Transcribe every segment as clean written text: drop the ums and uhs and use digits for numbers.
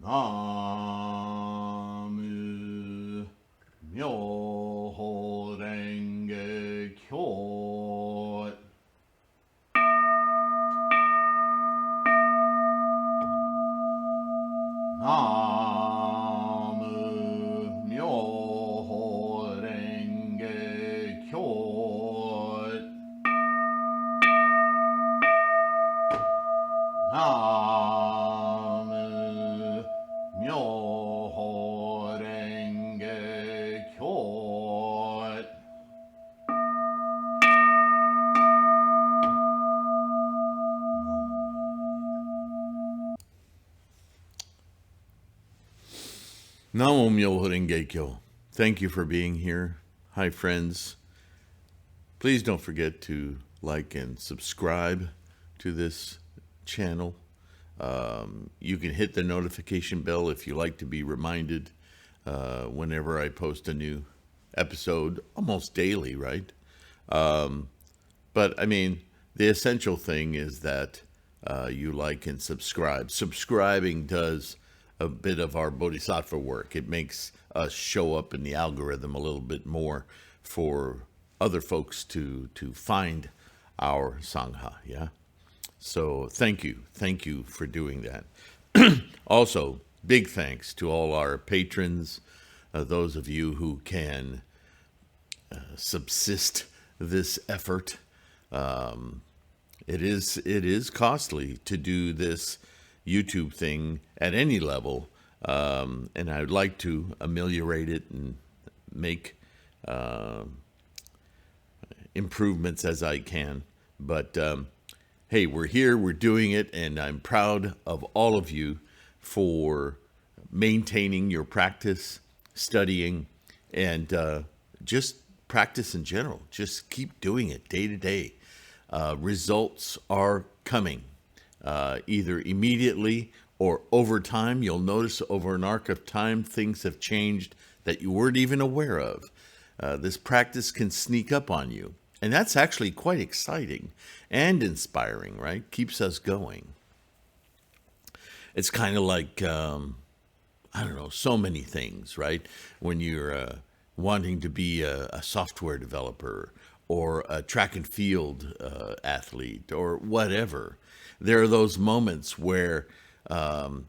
Namu Myoho Renge Kyo. Namu Myoho Renge Kyo. Namu Myoho Renge Kyo. Namo Myoho Renge Kyo. Thank you for being here. Hi, friends. Please don't forget to like and subscribe to this channel. You can hit the notification bell if you like to be reminded whenever I post a new episode, almost daily, right? But I mean, the essential thing is that you like and subscribe. Subscribing does a bit of our Bodhisattva work. It makes us show up in the algorithm a little bit more for other folks to find our Sangha, yeah? So thank you for doing that. Also, big thanks to all our patrons, those of you who can subsist this effort. It is costly to do this YouTube thing at any level, and I would like to ameliorate it and make improvements as I can. But hey, we're here, we're doing it, and I'm proud of all of you for maintaining your practice, studying, and just practice in general. Just keep doing it day to day. Results are coming, either immediately or over time. You'll notice over an arc of time, things have changed that you weren't even aware of. This practice can sneak up on you. And that's actually quite exciting and inspiring, right? Keeps us going. It's kind of like, I don't know, so many things, right? When you're wanting to be a software developer or a track and field athlete or whatever, there are those moments where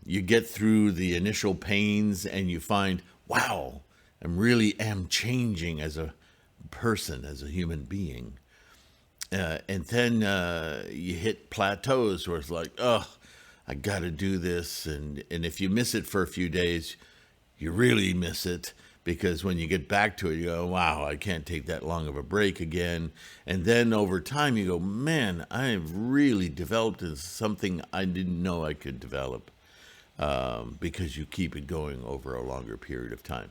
you get through the initial pains and you find, wow, I really am changing as a person, as a human being. And then you hit plateaus where it's like, oh, I got to do this. And if you miss it for a few days, you really miss it, because when you get back to it, you go, wow, I can't take that long of a break again. And then over time, you go, man, I've really developed into something I didn't know I could develop, because you keep it going over a longer period of time.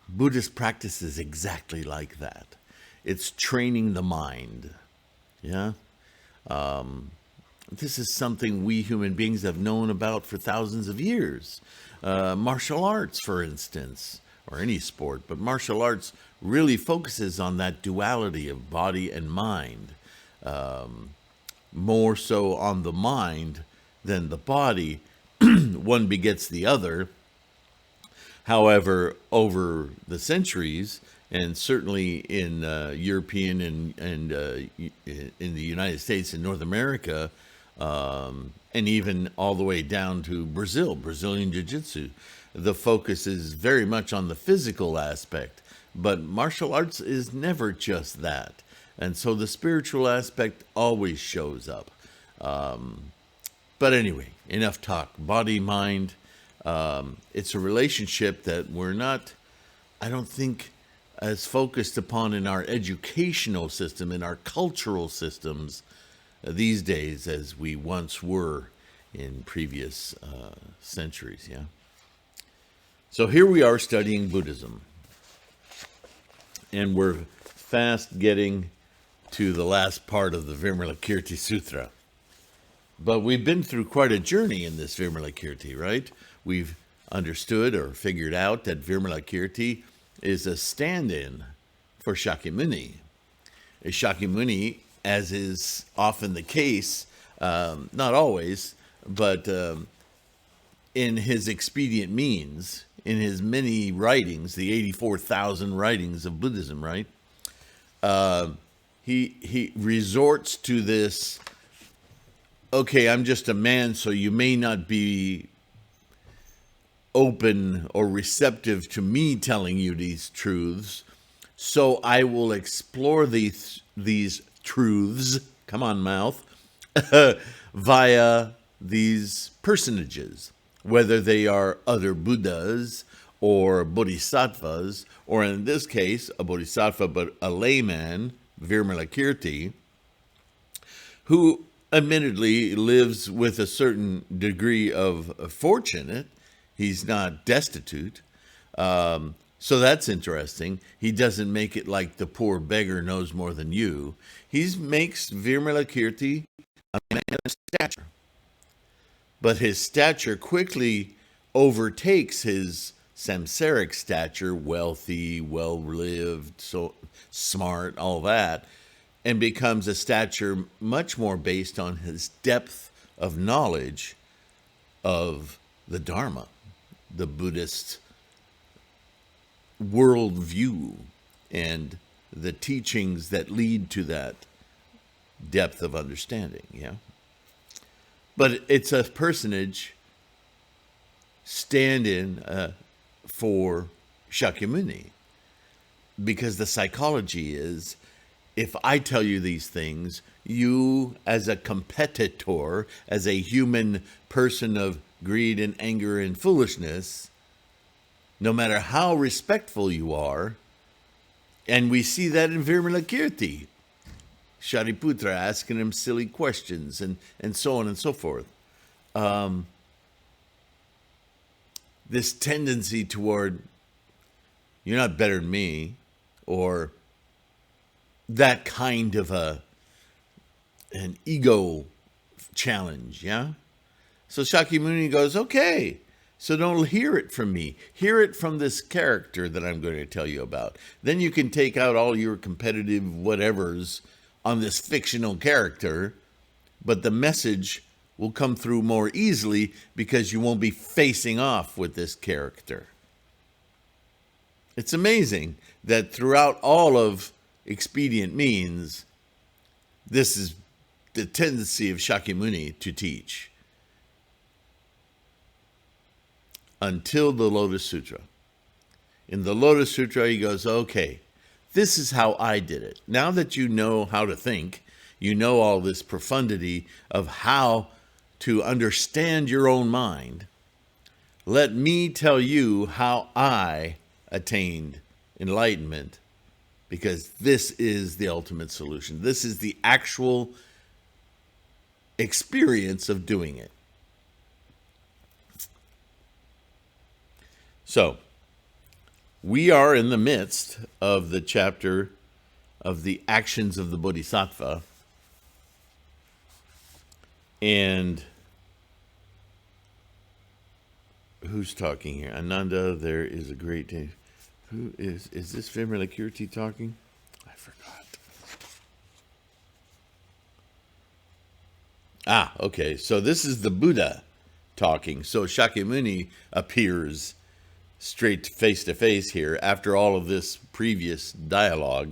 Buddhist practice is exactly like that. It's training the mind. Yeah. This is something we human beings have known about for thousands of years. Martial arts, for instance, or any sport, but martial arts really focuses on that duality of body and mind, more so on the mind than the body. One begets the other. However, over the centuries, and certainly in European and in the United States and North America, and even all the way down to Brazilian Jiu-Jitsu, the focus is very much on the physical aspect. But martial arts is never just that. And so the spiritual aspect always shows up. But anyway, enough talk. Body, mind. It's a relationship that we're not, I don't think, as focused upon in our educational system, in our cultural systems these days as we once were in previous centuries, yeah? So here we are studying Buddhism, and we're fast getting to the last part of the Vimalakirti Sutra. But we've been through quite a journey in this Vimalakirti, right? We've understood or figured out that Vimalakirti is a stand-in for Shakyamuni. Shakyamuni, as is often the case, not always, but in his expedient means, in his many writings, the 84,000 writings of Buddhism, right? He resorts to this, okay, I'm just a man, so you may not be open or receptive to me telling you these truths, so I will explore these truths, come on mouth, via these personages, whether they are other Buddhas or Bodhisattvas, or in this case, a Bodhisattva, but a layman, Vimalakirti, who admittedly lives with a certain degree of fortune. He's not destitute. So that's interesting. He doesn't make it like the poor beggar knows more than you. He makes Vimalakirti a man of stature. But his stature quickly overtakes his samsaric stature, wealthy, well-lived, so smart, all that, and becomes a stature much more based on his depth of knowledge of the Dharma, the Buddhist worldview, and the teachings that lead to that depth of understanding, yeah? But it's a personage stand-in for Shakyamuni, because the psychology is, if I tell you these things, you as a competitor, as a human person of greed and anger and foolishness, no matter how respectful you are, and we see that in Vimalakirti, Shariputra asking him silly questions and so on and so forth. This tendency toward, you're not better than me, or that kind of an ego challenge, yeah? So Shakyamuni goes, okay, so don't hear it from me. Hear it from this character that I'm going to tell you about. Then you can take out all your competitive whatevers on this fictional character, but the message will come through more easily because you won't be facing off with this character. It's amazing that throughout all of expedient means, this is the tendency of Shakyamuni to teach. Until the Lotus Sutra. In the Lotus Sutra, he goes, okay, this is how I did it. Now that you know how to think, you know all this profundity of how to understand your own mind, let me tell you how I attained enlightenment, because this is the ultimate solution. This is the actual experience of doing it. So, we are in the midst of the chapter of the actions of the Bodhisattva. And who's talking here? Ananda, there is a great day. Who is this Vimalakirti talking? I forgot. Ah, okay. So this is the Buddha talking. So Shakyamuni appears straight face to face here after all of this previous dialogue.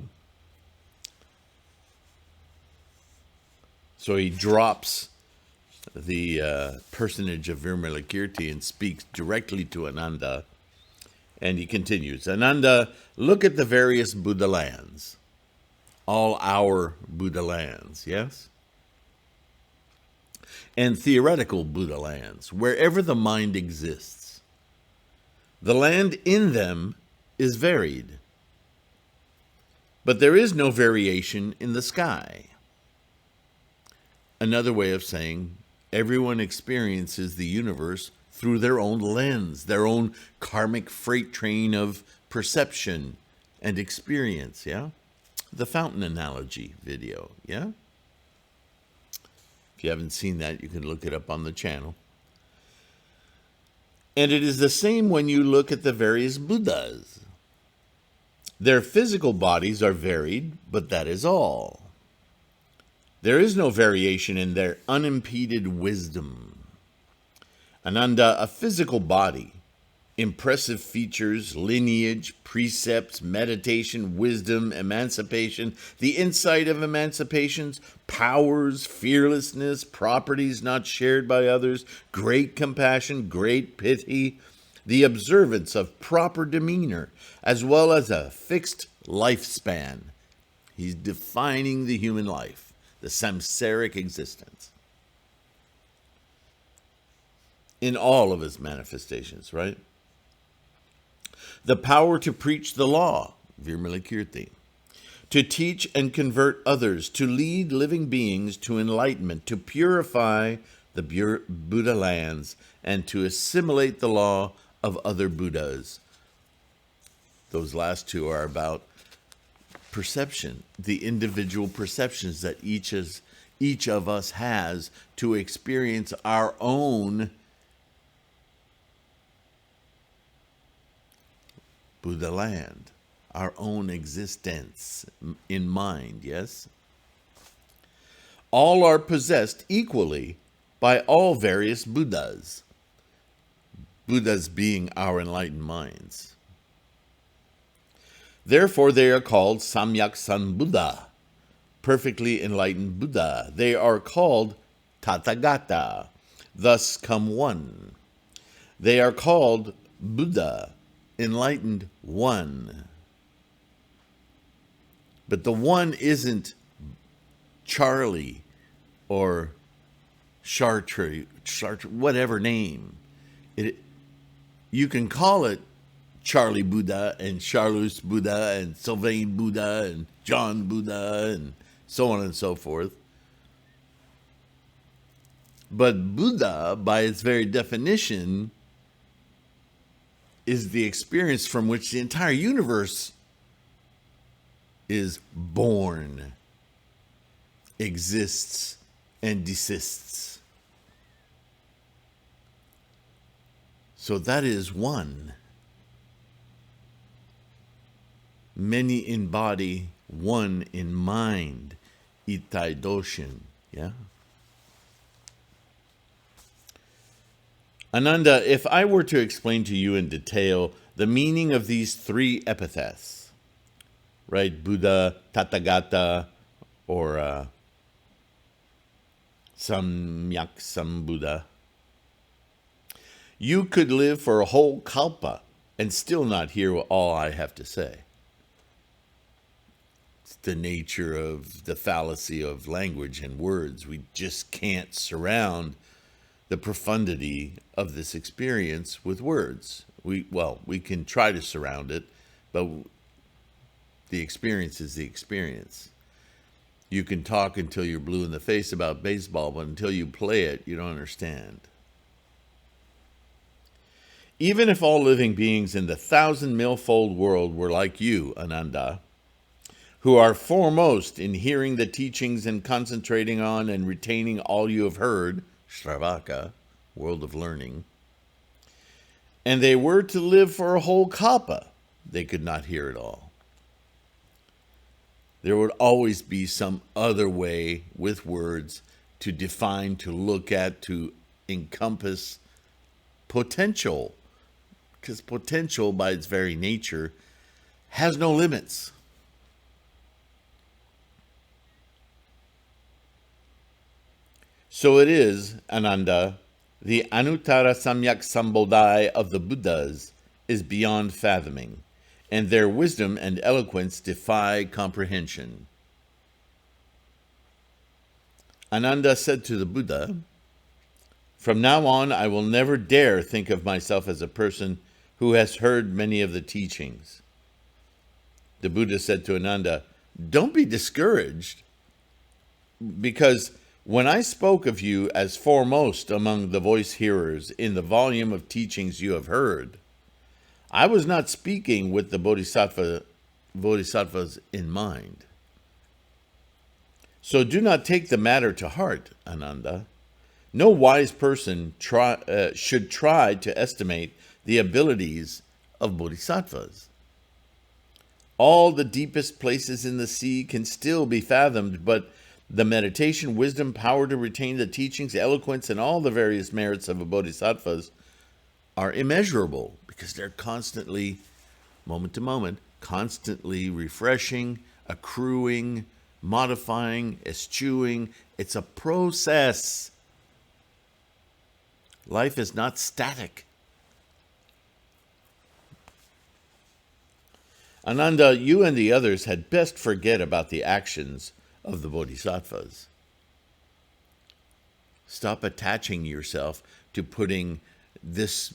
So he drops the personage of Vimalakirti and speaks directly to Ananda. And he continues, Ananda, look at the various Buddha lands. All our Buddha lands, yes? And theoretical Buddha lands, wherever the mind exists. The land in them is varied, but there is no variation in the sky. Another way of saying, everyone experiences the universe through their own lens, their own karmic freight train of perception and experience, yeah? The fountain analogy video, yeah? If you haven't seen that, you can look it up on the channel. And it is the same when you look at the various Buddhas. Their physical bodies are varied, but that is all. There is no variation in their unimpeded wisdom. Ananda, a physical body, impressive features, lineage, precepts, meditation, wisdom, emancipation, the insight of emancipations, powers, fearlessness, properties not shared by others, great compassion, great pity, the observance of proper demeanor, as well as a fixed lifespan. He's defining the human life, the samsaric existence, in all of his manifestations, right? The power to preach the law, Vimalakirti, to teach and convert others, to lead living beings to enlightenment, to purify the Buddha lands, and to assimilate the law of other Buddhas. Those last two are about perception, the individual perceptions that each of us has to experience our own Buddha land, our own existence in mind, yes? All are possessed equally by all various Buddhas, Buddhas being our enlightened minds. Therefore, they are called Samyak Sambuddha, perfectly enlightened Buddha. They are called Tathagata, thus come one. They are called Buddha, enlightened one. But the one isn't Charlie or Chartres, whatever name. You can call it Charlie Buddha and Charlus Buddha and Sylvain Buddha and John Buddha and so on and so forth. But Buddha, by its very definition, is the experience from which the entire universe is born, exists, and desists. So that is one. Many in body, one in mind. Itai Doshin. Yeah? Ananda, if I were to explain to you in detail the meaning of these three epithets, right? Buddha, Tathagata, or Samyak Sambuddha, you could live for a whole kalpa and still not hear all I have to say. It's the nature of the fallacy of language and words. We just can't surround the profundity of this experience with words. We can try to surround it, but the experience is the experience. You can talk until you're blue in the face about baseball, but until you play it, you don't understand. Even if all living beings in the 1,000-millfold world were like you, Ananda, who are foremost in hearing the teachings and concentrating on and retaining all you have heard, Shravaka, world of learning, and they were to live for a whole kalpa, they could not hear it all. There would always be some other way with words to define, to look at, to encompass potential, because potential by its very nature has no limits. So it is, Ananda, the Anuttara Samyak Sambodhai of the Buddhas is beyond fathoming, and their wisdom and eloquence defy comprehension. Ananda said to the Buddha, "From now on, I will never dare think of myself as a person who has heard many of the teachings." The Buddha said to Ananda, "Don't be discouraged, because when I spoke of you as foremost among the voice hearers in the volume of teachings you have heard, I was not speaking with the bodhisattvas in mind. So do not take the matter to heart, Ananda. No wise person should try to estimate the abilities of bodhisattvas. All the deepest places in the sea can still be fathomed, but The meditation, wisdom, power to retain the teachings, eloquence, and all the various merits of a bodhisattvas are immeasurable because they're constantly, moment to moment, constantly refreshing, accruing, modifying, eschewing. It's a process. Life is not static. Ananda, you and the others had best forget about the actions of the bodhisattvas. Stop attaching yourself to putting this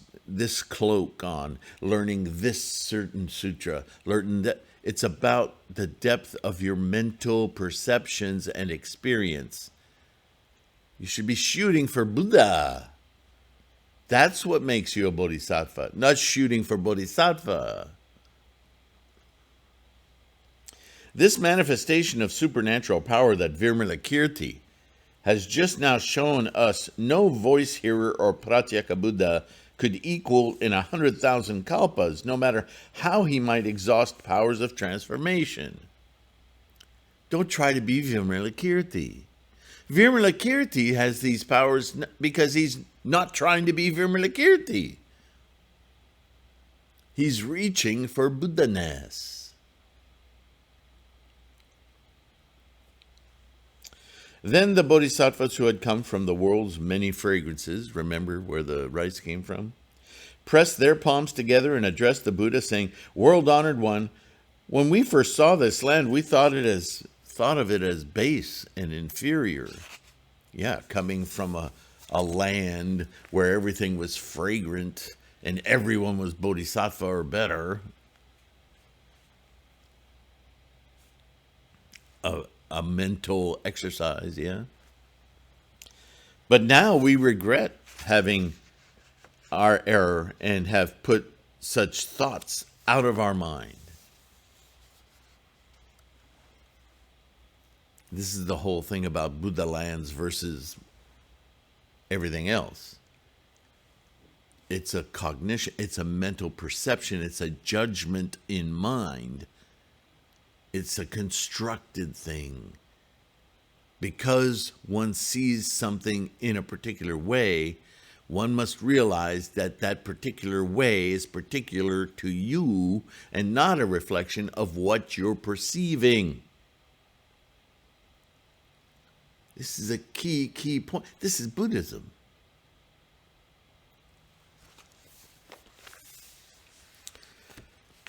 cloak on, learning this certain sutra, learning that. It's about the depth of your mental perceptions and experience. You should be shooting for Buddha. That's what makes you a bodhisattva, not shooting for bodhisattva. This manifestation of supernatural power that Vimalakirti has just now shown us no voice hearer or pratyeka Buddha could equal in 100,000 kalpas, no matter how he might exhaust powers of transformation. Don't try to be Vimalakirti. Vimalakirti has these powers because he's not trying to be Vimalakirti. He's reaching for Buddha-ness. Then the bodhisattvas who had come from the world's many fragrances, remember where the rice came from, pressed their palms together and addressed the Buddha, saying, "World-honored one, when we first saw this land, we thought of it as base and inferior." Yeah, coming from a land where everything was fragrant and everyone was bodhisattva or better. A mental exercise, yeah. But now we regret having our error and have put such thoughts out of our mind. This is the whole thing about Buddha lands versus everything else. It's a cognition, it's a mental perception, it's a judgment in mind. It's a constructed thing. Because one sees something in a particular way, one must realize that that particular way is particular to you and not a reflection of what you're perceiving. This is a key point. This is Buddhism.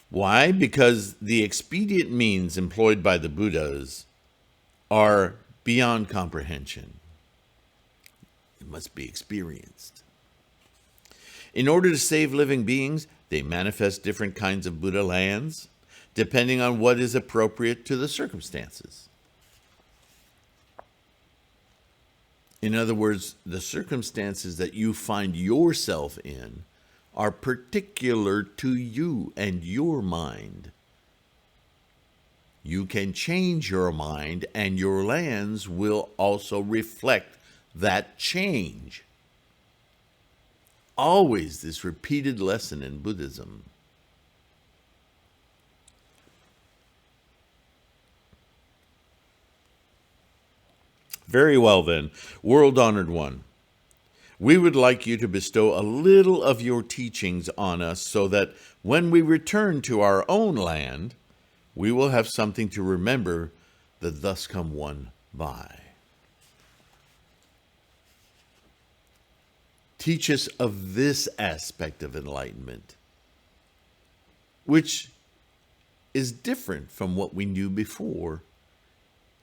Why? Because the expedient means employed by the Buddhas are beyond comprehension. It must be experienced. In order to save living beings, they manifest different kinds of Buddha lands, depending on what is appropriate to the circumstances. In other words, the circumstances that you find yourself in are particular to you and your mind. You can change your mind, and your lands will also reflect that change. Always this repeated lesson in Buddhism. Very well then, world-honored one. We would like you to bestow a little of your teachings on us so that when we return to our own land, we will have something to remember the thus come one by. Teach us of this aspect of enlightenment, which is different from what we knew before.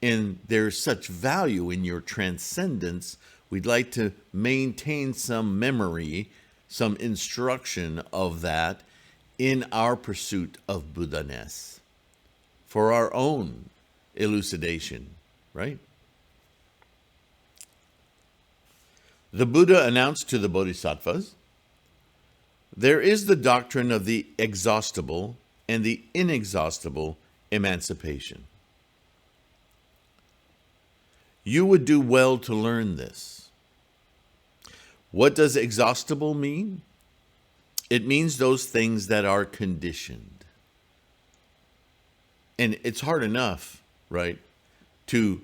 And there's such value in your transcendence. We'd like to maintain some memory, some instruction of that in our pursuit of Buddha-ness for our own elucidation, right? The Buddha announced to the Bodhisattvas, there is the doctrine of the exhaustible and the inexhaustible emancipation. You would do well to learn this. What does exhaustible mean? It means those things that are conditioned. And it's hard enough, right, to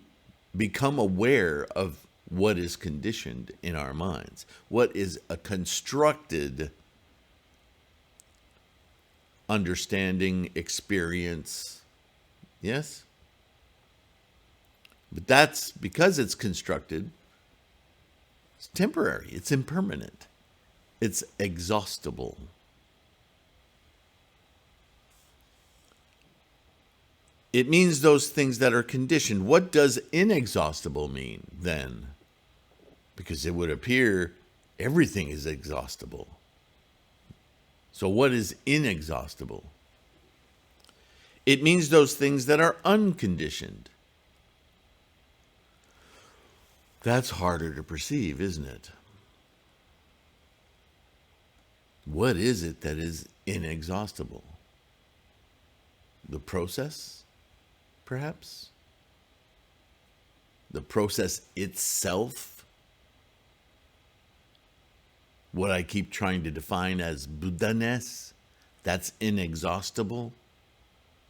become aware of what is conditioned in our minds, what is a constructed understanding, experience. Yes? But that's because it's constructed, it's temporary, it's impermanent, it's exhaustible. It means those things that are conditioned. What does inexhaustible mean then? Because it would appear everything is exhaustible. So what is inexhaustible? It means those things that are unconditioned. That's harder to perceive, isn't it? What is it that is inexhaustible? The process, perhaps? The process itself? What I keep trying to define as Buddha-ness, that's inexhaustible,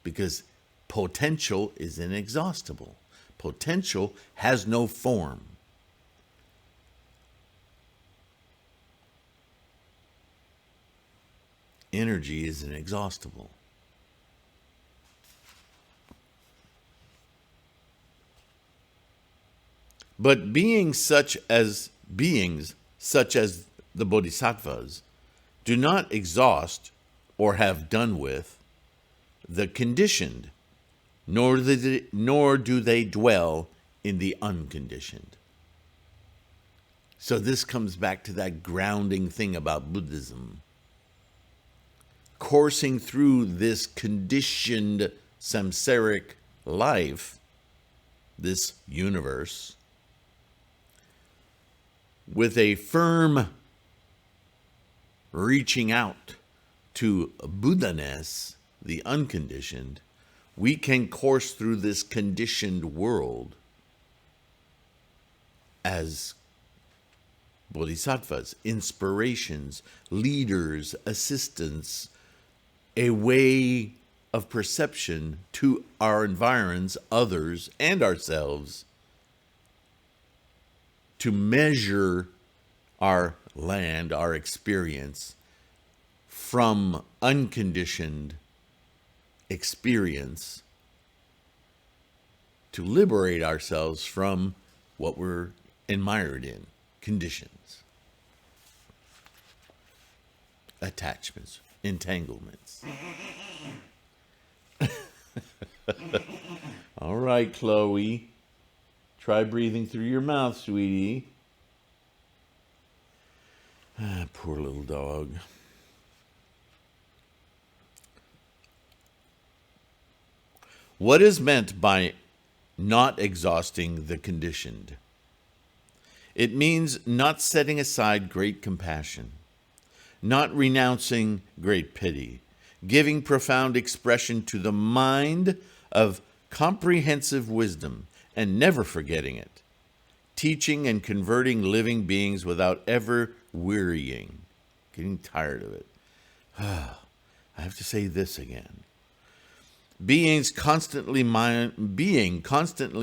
because potential is inexhaustible. Potential has no form. Energy is inexhaustible. But beings such as the Bodhisattvas do not exhaust or have done with the conditioned, nor do they dwell in the unconditioned. So this comes back to that grounding thing about Buddhism. Coursing through this conditioned samsaric life, this universe, with a firm reaching out to Buddha-ness, the unconditioned, we can course through this conditioned world as bodhisattvas, inspirations, leaders, assistants, a way of perception to our environs, others, and ourselves, to measure our land, our experience, from unconditioned experience, to liberate ourselves from what we're mired in, conditions, attachments, entanglements. All right, Chloe. Try breathing through your mouth, sweetie. Poor little dog. What is meant by not exhausting the conditioned? It means not setting aside great compassion, not renouncing great pity, giving profound expression to the mind of comprehensive wisdom and never forgetting it, teaching and converting living beings without ever wearying, getting tired of it. I have to say this again. Being constantly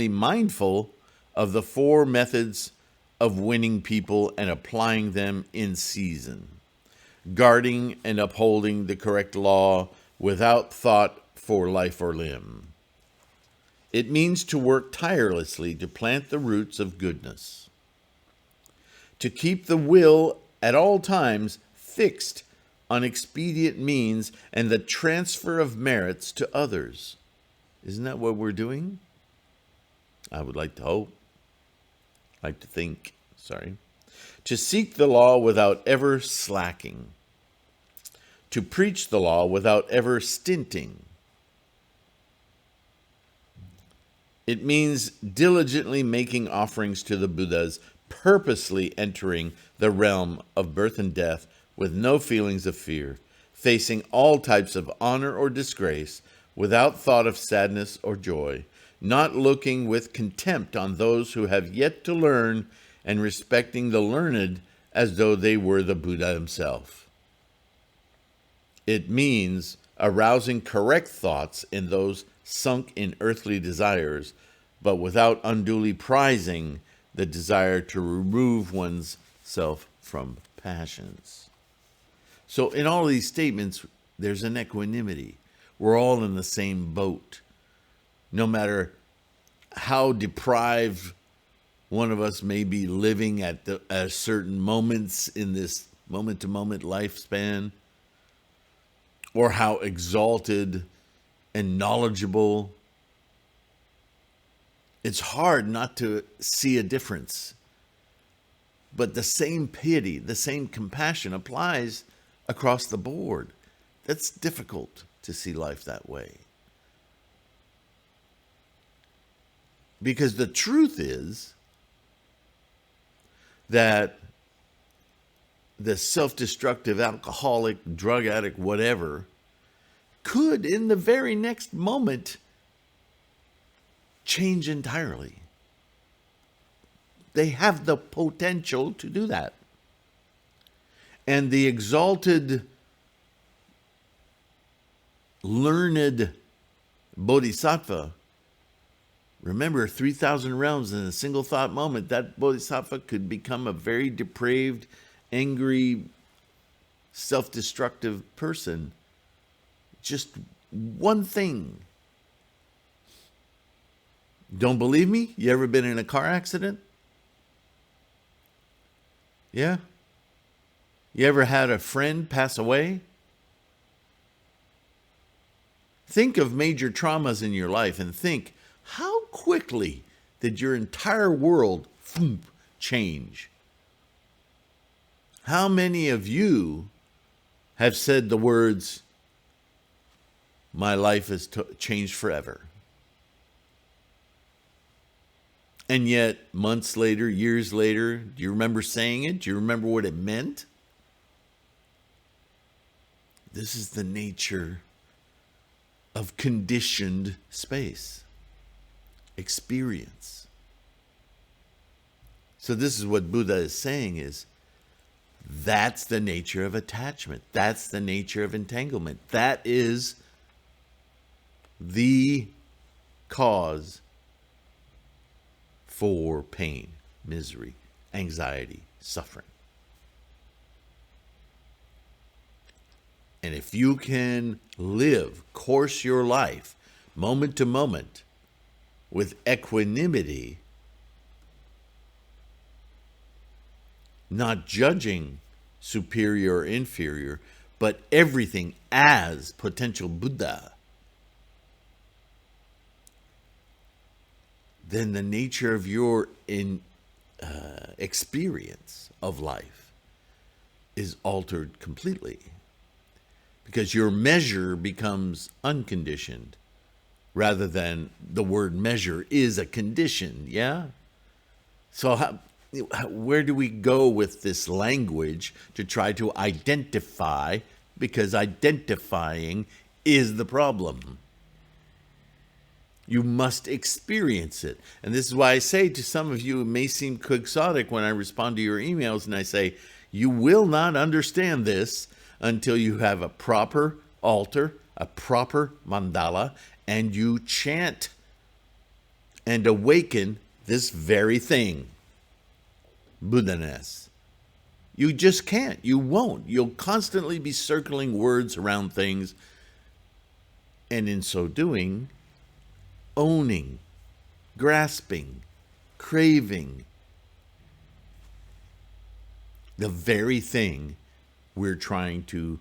mindful of the four methods of winning people and applying them in season, guarding and upholding the correct law without thought for life or limb. It means to work tirelessly to plant the roots of goodness, to keep the will at all times fixed on expedient means and the transfer of merits to others. Isn't that what we're doing? I would like to hope. Like to think, To seek the law without ever slacking. To preach the law without ever stinting. It means diligently making offerings to the Buddhas, purposely entering the realm of birth and death with no feelings of fear, facing all types of honor or disgrace without thought of sadness or joy, not looking with contempt on those who have yet to learn, and respecting the learned as though they were the Buddha himself. It means arousing correct thoughts in those sunk in earthly desires but without unduly prizing the desire to remove one's self from passions. So in all of these statements, there's an equanimity. We're all in the same boat. No matter how deprived one of us may be living at certain moments in this moment-to-moment lifespan, or how exalted and knowledgeable, it's hard not to see a difference. But the same pity, the same compassion applies across the board. That's difficult to see life that way. Because the truth is that the self-destructive alcoholic, drug addict, whatever, could in the very next moment change entirely. They have the potential to do that. And the exalted, learned Bodhisattva, remember 3,000 realms in a single thought moment, that Bodhisattva could become a very depraved, angry, self-destructive person. Just one thing. Don't believe me? You ever been in a car accident? Yeah? You ever had a friend pass away? Think of major traumas in your life and think, how quickly did your entire world change? How many of you have said the words, my life has changed forever? And yet, months later, years later, do you remember saying it? Do you remember what it meant? This is the nature of conditioned space, experience. So this is what Buddha is saying is, that's the nature of attachment. That's the nature of entanglement. That is the cause for pain, misery, anxiety, suffering. And if you can course your life, moment to moment, with equanimity, not judging superior or inferior, but everything as potential Buddha, then the nature of your experience of life is altered completely. Because your measure becomes unconditioned, rather than the word measure is a condition, yeah? So where do we go with this language to try to identify? Because identifying is the problem. You must experience it. And this is why I say to some of you, it may seem quixotic when I respond to your emails and I say, you will not understand this until you have a proper altar, a proper mandala, and you chant and awaken this very thing, Buddha-ness. You just can't. You won't. You'll constantly be circling words around things, and in so doing, owning, grasping, craving the very thing we're trying to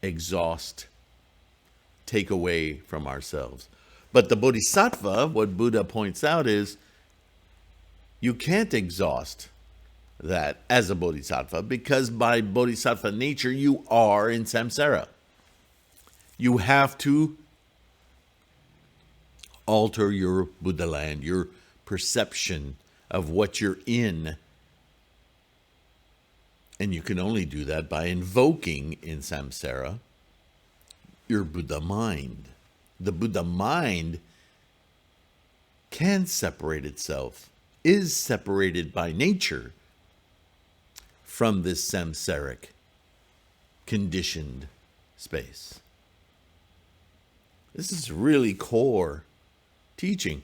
exhaust, take away from ourselves. But the Bodhisattva, what Buddha points out is, you can't exhaust that as a Bodhisattva, because by Bodhisattva nature, you are in samsara. You have to alter your Buddha land, your perception of what you're in. And you can only do that by invoking in samsara your Buddha mind. The Buddha mind can separate itself, is separated by nature from this samsaric, conditioned space. This is really core teaching.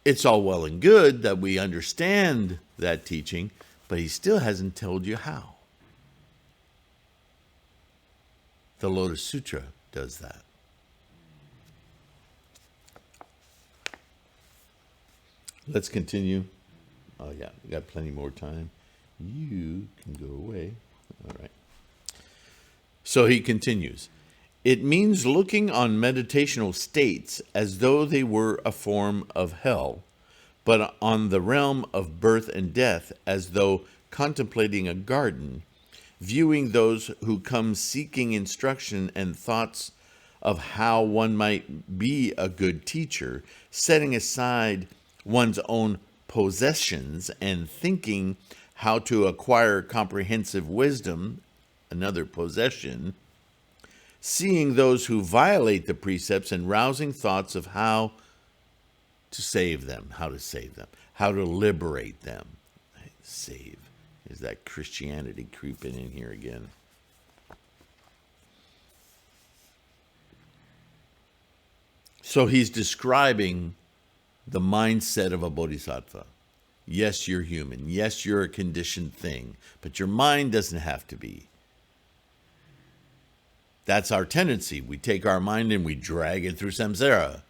It's all well and good that we understand that teaching, but he still hasn't told you how. The Lotus Sutra does that. Let's continue. Oh, yeah, we got plenty more time. You can go away. All right. So he continues. It means looking on meditational states as though they were a form of hell, but on the realm of birth and death as though contemplating a garden, viewing those who come seeking instruction and thoughts of how one might be a good teacher, setting aside one's own possessions and thinking how to acquire comprehensive wisdom, another possession, seeing those who violate the precepts and rousing thoughts of how to save them, how to liberate them. Save. Is that Christianity creeping in here again? So he's describing the mindset of a bodhisattva. Yes, you're human. Yes, you're a conditioned thing, but your mind doesn't have to be. That's our tendency. We take our mind and we drag it through samsara.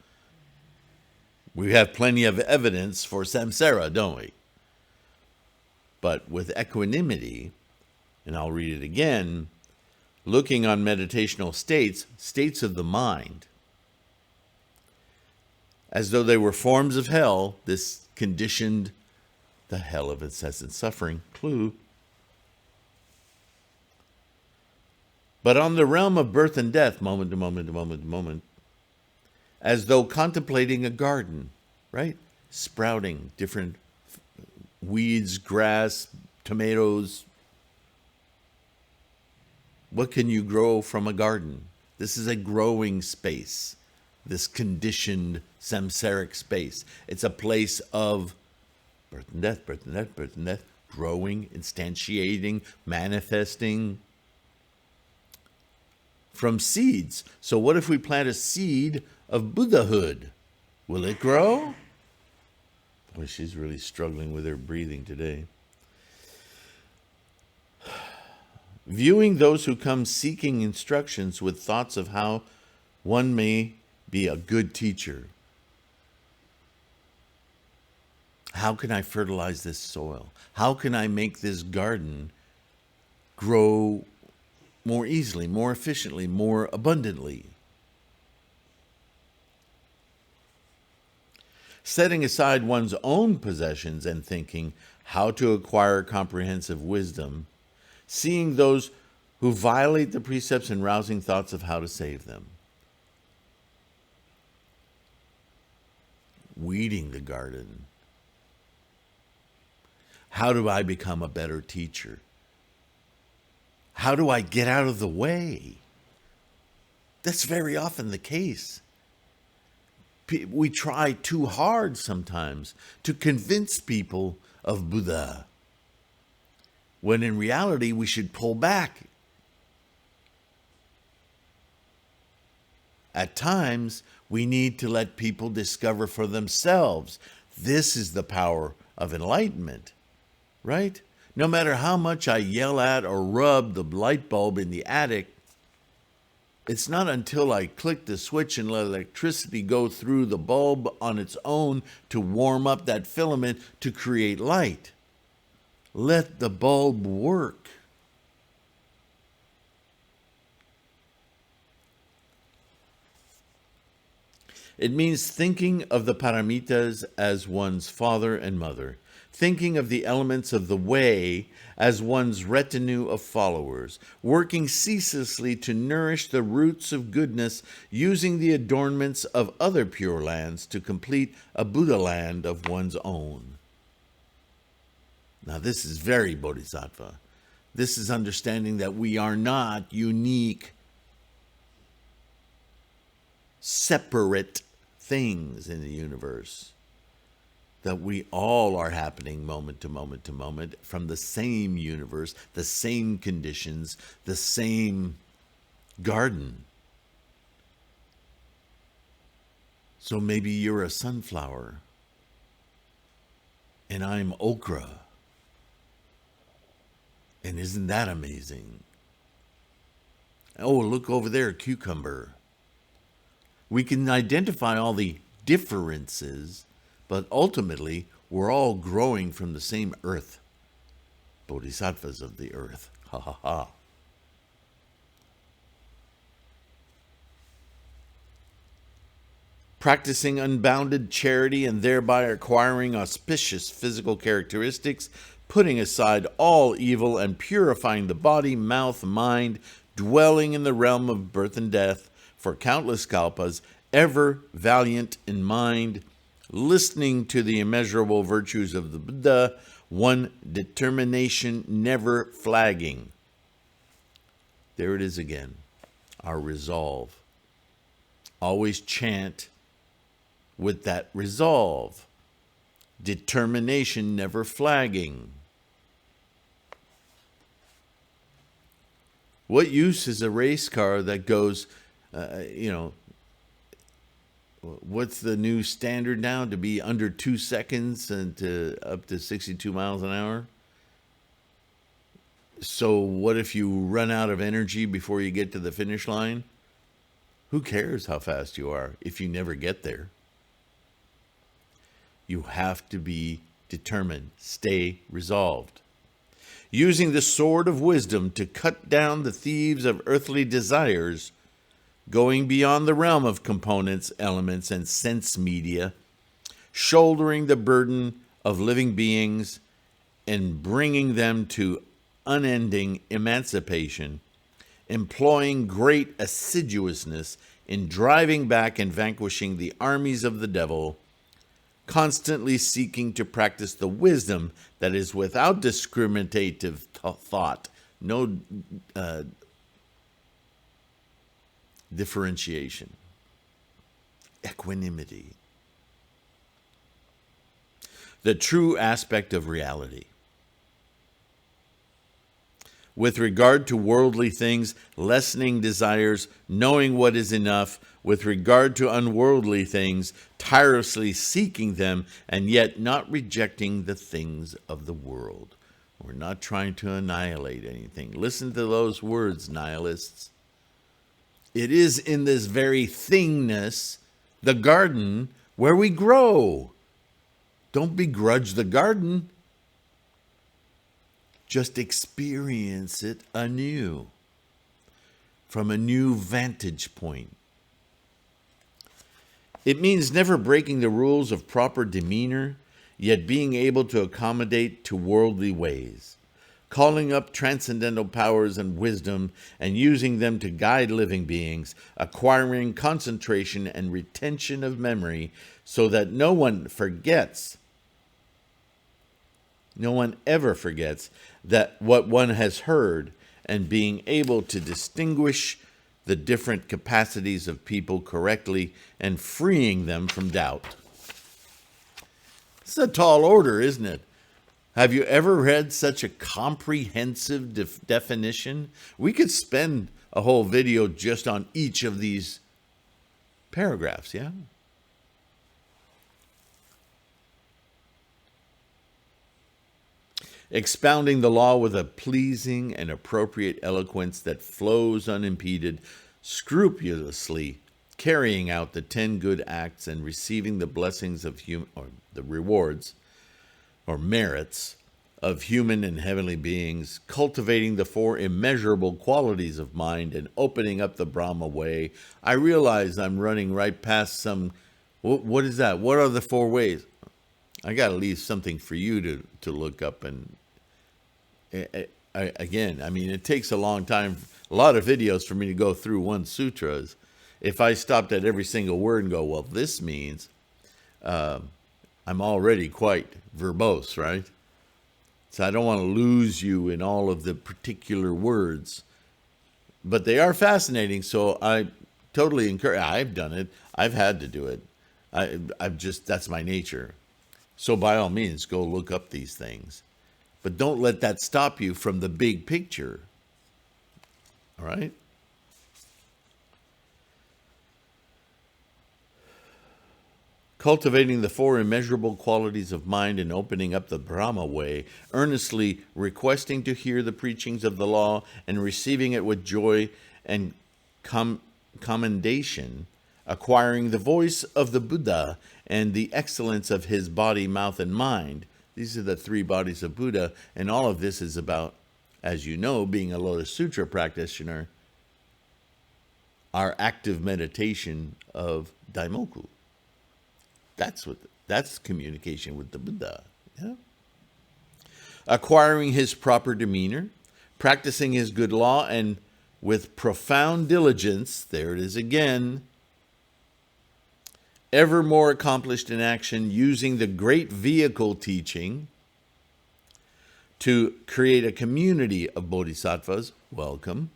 We have plenty of evidence for samsara, don't we? But with equanimity, and I'll read it again, looking on meditational states of the mind, as though they were forms of hell, this conditioned, the hell of incessant suffering, clue. But on the realm of birth and death, moment to moment to moment to moment, as though contemplating a garden, right? Sprouting different weeds, grass, tomatoes. What can you grow from a garden? This is a growing space, this conditioned samsaric space. It's a place of birth and death, birth and death, birth and death, growing, instantiating, manifesting from seeds. So what if we plant a seed of Buddhahood? Will it grow? Boy, she's really struggling with her breathing today. Viewing those who come seeking instructions with thoughts of how one may be a good teacher. How can I fertilize this soil? How can I make this garden grow more easily, more efficiently, more abundantly? Setting aside one's own possessions and thinking how to acquire comprehensive wisdom, seeing those who violate the precepts and rousing thoughts of how to save them. Weeding the garden. How do I become a better teacher? How do I get out of the way? That's very often the case. We try too hard sometimes to convince people of Buddha, when in reality we should pull back. At times, we need to let people discover for themselves. This is the power of enlightenment, right? No matter how much I yell at or rub the light bulb in the attic, it's not until I click the switch and let electricity go through the bulb on its own to warm up that filament to create light. Let the bulb work. It means thinking of the paramitas as one's father and mother, thinking of the elements of the way as one's retinue of followers, working ceaselessly to nourish the roots of goodness, using the adornments of other pure lands to complete a Buddha land of one's own. Now this is very bodhisattva. This is understanding that we are not unique, separate things in the universe. That we all are happening moment to moment to moment from the same universe, the same conditions, the same garden. So maybe you're a sunflower. and I'm okra. And isn't that amazing? Oh, look over there, cucumber. We can identify all the differences, but ultimately, we're all growing from the same earth. Bodhisattvas of the earth. Ha ha ha. Practicing unbounded charity and thereby acquiring auspicious physical characteristics, putting aside all evil and purifying the body, mouth, mind, dwelling in the realm of birth and death for countless kalpas, ever valiant in mind, listening to the immeasurable virtues of the Buddha, one determination never flagging. There it is again, our resolve. Always chant with that resolve. Determination never flagging. What use is a race car that goes, what's the new standard now? To be under 2 seconds and to up to 62 miles an hour? So what if you run out of energy before you get to the finish line? Who cares how fast you are if you never get there? You have to be determined. Stay resolved. Using the sword of wisdom to cut down the thieves of earthly desires, going beyond the realm of components, elements, and sense media, shouldering the burden of living beings and bringing them to unending emancipation, employing great assiduousness in driving back and vanquishing the armies of the devil, constantly seeking to practice the wisdom that is without discriminative thought, no differentiation, equanimity, the true aspect of reality. With regard to worldly things, lessening desires, knowing what is enough. With regard to unworldly things, tirelessly seeking them, and yet not rejecting the things of the world. We're not trying to annihilate anything. Listen to those words, nihilists. It is in this very thingness, the garden, where we grow. Don't begrudge the garden. Just experience it anew, from a new vantage point. It means never breaking the rules of proper demeanor, yet being able to accommodate to worldly ways, calling up transcendental powers and wisdom and using them to guide living beings, acquiring concentration and retention of memory so that no one ever forgets that what one has heard, and being able to distinguish the different capacities of people correctly and freeing them from doubt. It's a tall order, isn't it? Have you ever read such a comprehensive definition? We could spend a whole video just on each of these paragraphs, yeah? Expounding the law with a pleasing and appropriate eloquence that flows unimpeded, scrupulously carrying out the 10 good acts and receiving the blessings of the rewards or merits of human and heavenly beings, cultivating the 4 immeasurable qualities of mind and opening up the Brahma way. I realize I'm running right past some. What is that? What are the 4 ways? I got to leave something for you to look up. And again, I mean, it takes a long time, a lot of videos for me to go through one sutra. If I stopped at every single word and go, well, this means, I'm already quite verbose, right? So I don't want to lose you in all of the particular words. But they are fascinating, so I totally encourage. I've done it. I've had to do it. That's my nature. So by all means, go look up these things. But don't let that stop you from the big picture. All right? cultivating the four immeasurable qualities of mind and opening up the Brahma way, earnestly requesting to hear the preachings of the law and receiving it with joy and commendation, acquiring the voice of the Buddha and the excellence of his body, mouth, and mind. These are the three bodies of Buddha, and all of this is about, as you know, being a Lotus Sutra practitioner, our active meditation of Daimoku. That's communication with the Buddha. Yeah? Acquiring his proper demeanor, practicing his good law, and with profound diligence, there it is again, ever more accomplished in action, using the great vehicle teaching to create a community of bodhisattvas. Welcome.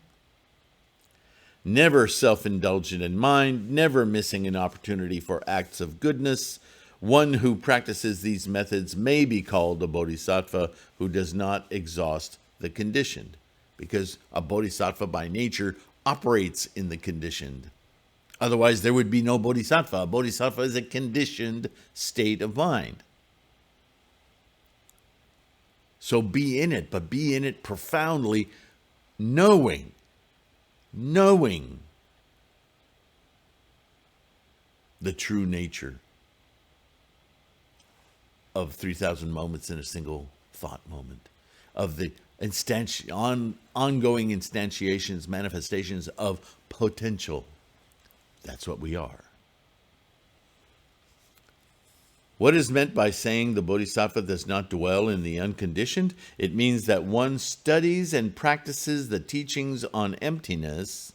Never self-indulgent in mind, never missing an opportunity for acts of goodness. One who practices these methods may be called a bodhisattva who does not exhaust the conditioned, because a bodhisattva by nature operates in the conditioned. Otherwise, there would be no bodhisattva. A bodhisattva is a conditioned state of mind. So be in it, but be in it profoundly, knowing the true nature of 3,000 moments in a single thought moment, of the ongoing instantiations, manifestations of potential. That's what we are. What is meant by saying the Bodhisattva does not dwell in the unconditioned? It means that one studies and practices the teachings on emptiness,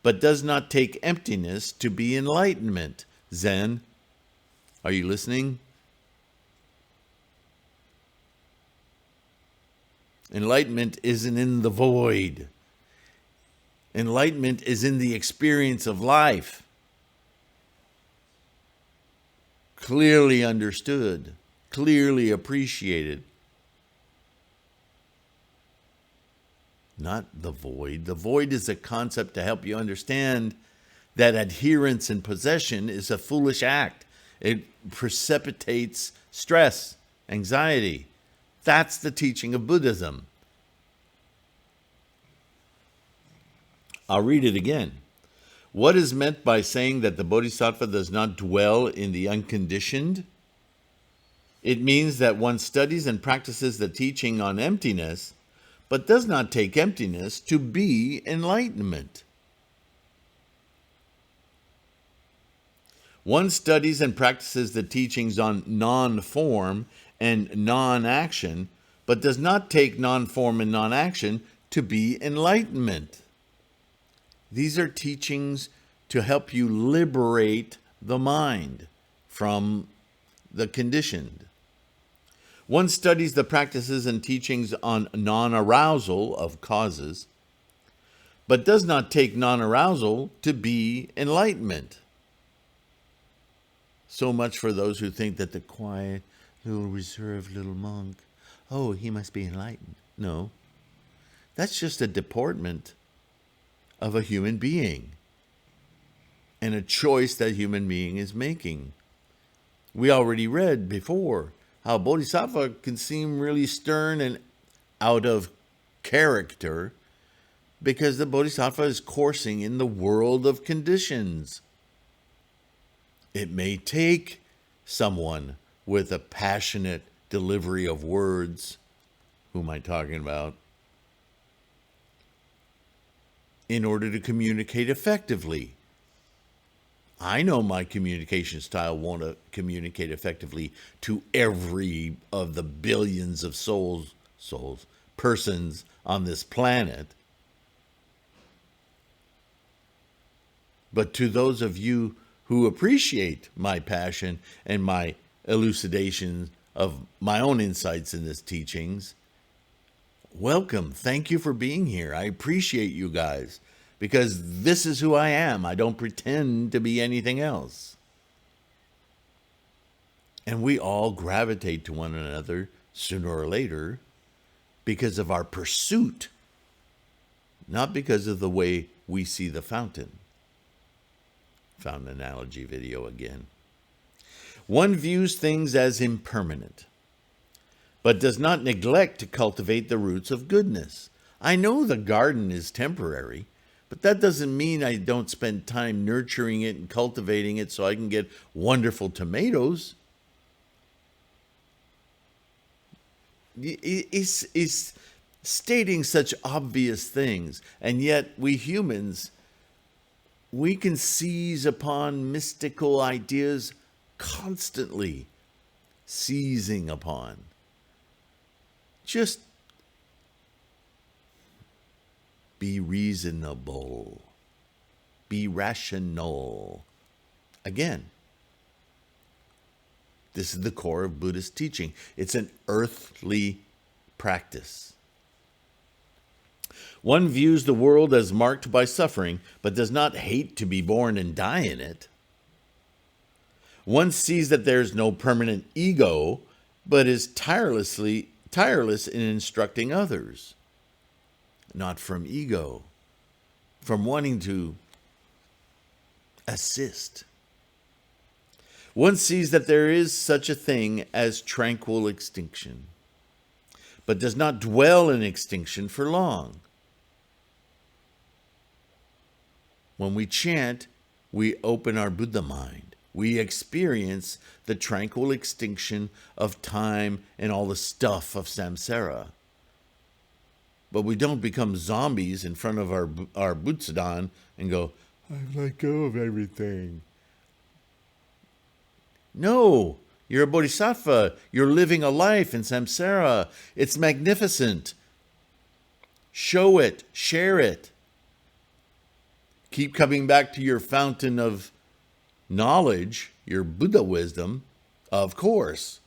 but does not take emptiness to be enlightenment. Zen, are you listening? Enlightenment isn't in the void. Enlightenment is in the experience of life. Clearly understood, clearly appreciated. Not the void. The void is a concept to help you understand that adherence and possession is a foolish act. It precipitates stress, anxiety. That's the teaching of Buddhism. I'll read it again. What is meant by saying that the Bodhisattva does not dwell in the unconditioned? It means that one studies and practices the teaching on emptiness, but does not take emptiness to be enlightenment. One studies and practices the teachings on non-form and non-action, but does not take non-form and non-action to be enlightenment. These are teachings to help you liberate the mind from the conditioned. One studies the practices and teachings on non-arousal of causes, but does not take non-arousal to be enlightenment. So much for those who think that the quiet, little reserved little monk, oh, he must be enlightened. No, that's just a deportment of a human being and a choice that human being is making. We already read before how Bodhisattva can seem really stern and out of character because the Bodhisattva is coursing in the world of conditions. It may take someone with a passionate delivery of words, who am I talking about, in order to communicate effectively. I know my communication style won't communicate effectively to every of the billions of persons on this planet. But to those of you who appreciate my passion and my elucidation of my own insights in these teachings, welcome. Thank you for being here. I appreciate you guys because this is who I am. I don't pretend to be anything else. And we all gravitate to one another sooner or later because of our pursuit, not because of the way we see the fountain. Found an analogy video again. One views things as impermanent, but does not neglect to cultivate the roots of goodness. I know the garden is temporary, but that doesn't mean I don't spend time nurturing it and cultivating it so I can get wonderful tomatoes. It's stating such obvious things, and yet we humans, we can seize upon mystical ideas constantly, seizing upon. Just be reasonable. Be rational. Again, this is the core of Buddhist teaching. It's an earthly practice. One views the world as marked by suffering, but does not hate to be born and die in it. One sees that there is no permanent ego, but is tireless in instructing others. Not from ego, from wanting to assist. One sees that there is such a thing as tranquil extinction, but does not dwell in extinction for long. When we chant, we open our Buddha mind. We experience the tranquil extinction of time and all the stuff of samsara. But we don't become zombies in front of our Butsudan and go, I've let go of everything. No, you're a Bodhisattva. You're living a life in samsara. It's magnificent. Show it. Share it. Keep coming back to your fountain of knowledge, your Buddha wisdom, of course.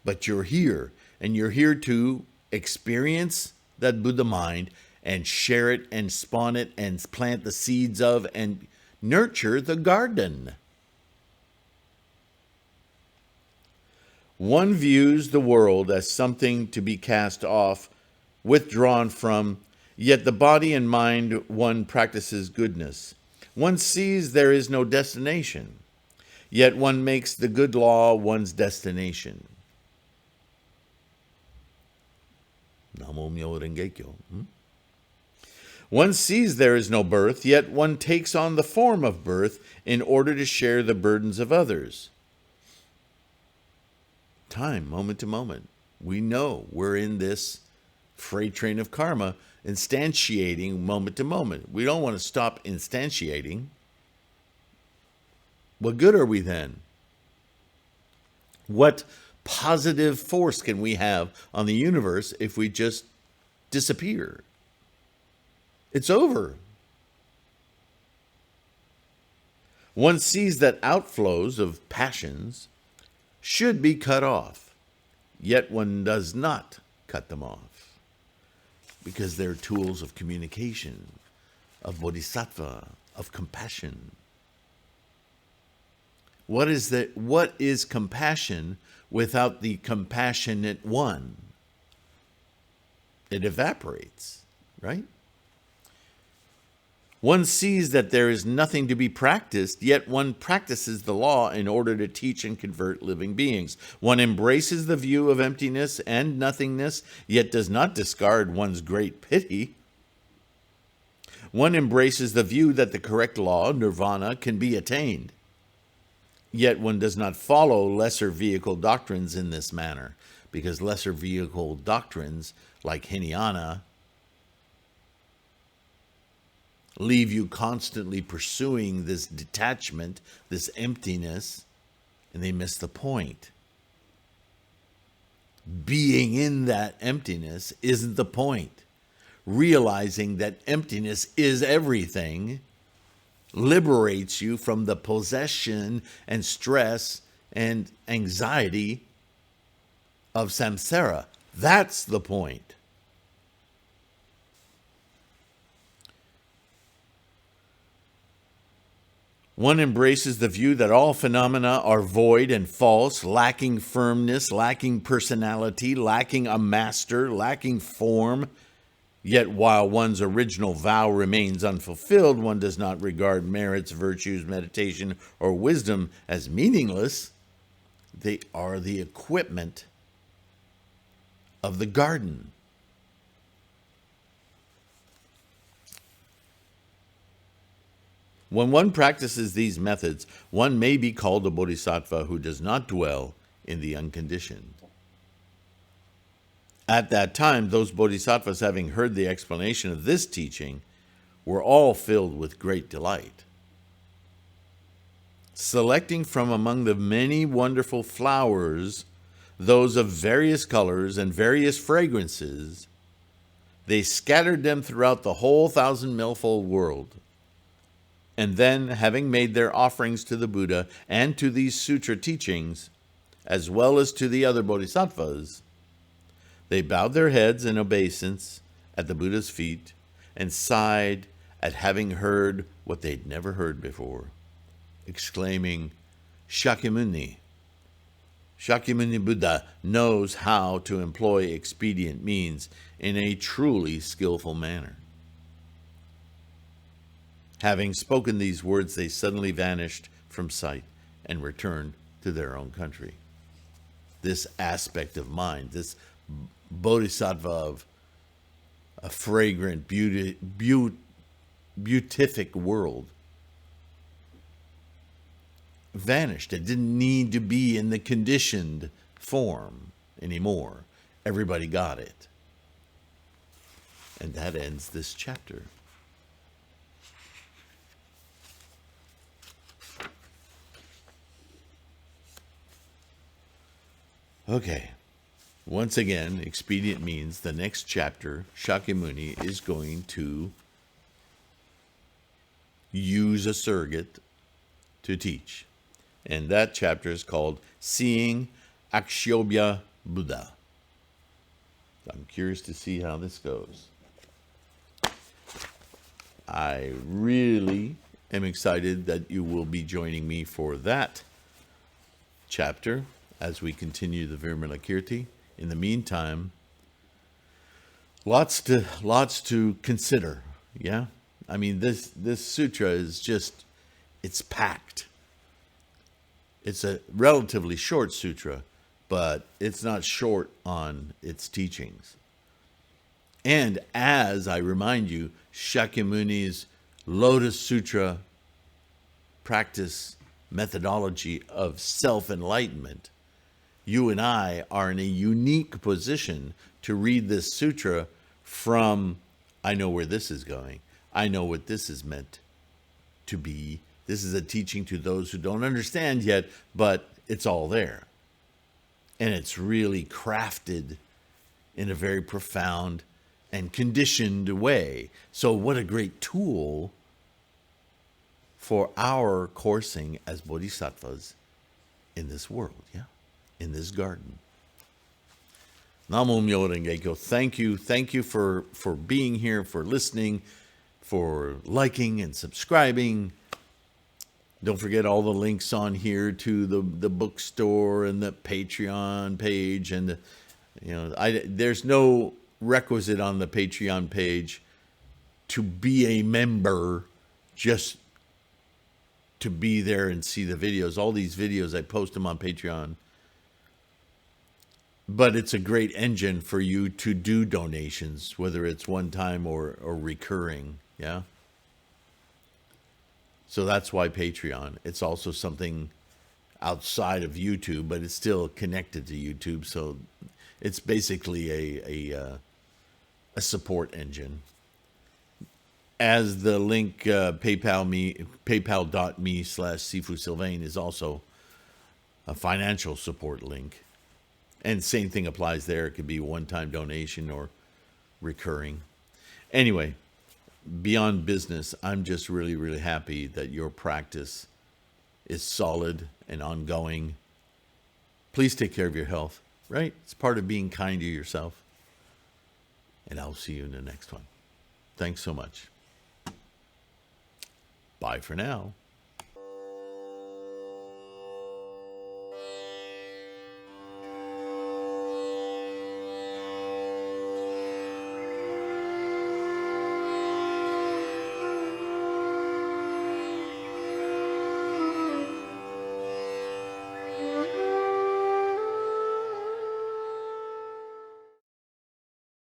But you're here, and you're here to experience that Buddha mind and share it and spawn it and plant the seeds of and nurture the garden. One views the world as something to be cast off, withdrawn from, yet the body and mind one practices goodness. One sees there is no destination, yet one makes the good law one's destination. Namo Myo Renge Kyo. One sees there is no birth, yet one takes on the form of birth in order to share the burdens of others. Time, moment to moment. We know we're in this freight train of karma, instantiating moment to moment. We don't want to stop instantiating. What good are we then? What positive force can we have on the universe if we just disappear? It's over. One sees that outflows of passions should be cut off, yet one does not cut them off because they're tools of communication, of bodhisattva, of compassion. What is compassion without the compassionate one? It evaporates, right? One sees that there is nothing to be practiced, yet one practices the law in order to teach and convert living beings. One embraces the view of emptiness and nothingness, yet does not discard one's great pity. One embraces the view that the correct law, nirvana, can be attained, yet one does not follow lesser vehicle doctrines in this manner, because lesser vehicle doctrines, like Hinayana, leave you constantly pursuing this detachment, this emptiness, and they miss the point. Being in that emptiness isn't the point. Realizing that emptiness is everything liberates you from the possession and stress and anxiety of samsara. That's the point. One embraces the view that all phenomena are void and false, lacking firmness, lacking personality, lacking a master, lacking form, Yet while one's original vow remains unfulfilled, one does not regard merits, virtues, meditation, or wisdom as meaningless. They are the equipment of the garden. When one practices these methods, one may be called a bodhisattva who does not dwell in the unconditioned. At that time, those bodhisattvas, having heard the explanation of this teaching, were all filled with great delight. Selecting from among the many wonderful flowers, those of various colors and various fragrances, they scattered them throughout the whole 1,000-milfold world. And then, having made their offerings to the Buddha and to these sutra teachings, as well as to the other bodhisattvas, they bowed their heads in obeisance at the Buddha's feet and sighed at having heard what they'd never heard before, exclaiming, Shakyamuni, Shakyamuni Buddha knows how to employ expedient means in a truly skillful manner. Having spoken these words, they suddenly vanished from sight and returned to their own country. This aspect of mind, this bodhisattva of a fragrant, beatific world, vanished. It didn't need to be in the conditioned form anymore. Everybody got it. And that ends this chapter. Okay, once again, expedient means the next chapter, Shakyamuni is going to use a surrogate to teach. And that chapter is called Seeing Akshobhya Buddha. I'm curious to see how this goes. I really am excited that you will be joining me for that chapter as we continue the Vimalakirti. In the meantime, lots to consider. Yeah, I mean this sutra is just, it's packed. It's a relatively short sutra, but it's not short on its teachings. And as I remind you, Shakyamuni's Lotus Sutra practice methodology of self-enlightenment, you and I are in a unique position to read this sutra from, I know where this is going. I know what this is meant to be. This is a teaching to those who don't understand yet, but it's all there. And it's really crafted in a very profound and conditioned way. So what a great tool for our coursing as bodhisattvas in this world, yeah? In this garden. Namo Myoho Renge Kyo. Thank you for being here, for listening, for liking and subscribing. Don't forget all the links on here to the bookstore and the Patreon page, and there's no requisite on the Patreon page to be a member, just to be there and see the videos. All these videos, I post them on Patreon. But it's a great engine for you to do donations, whether it's one time or recurring, yeah? So that's why Patreon. It's also something outside of YouTube, but it's still connected to YouTube. So it's basically a support engine. As the link paypal.me/Sifu is also a financial support link. And same thing applies there. It could be one-time donation or recurring. Anyway, beyond business, I'm just really, really happy that your practice is solid and ongoing. Please take care of your health, right? It's part of being kind to yourself. And I'll see you in the next one. Thanks so much. Bye for now.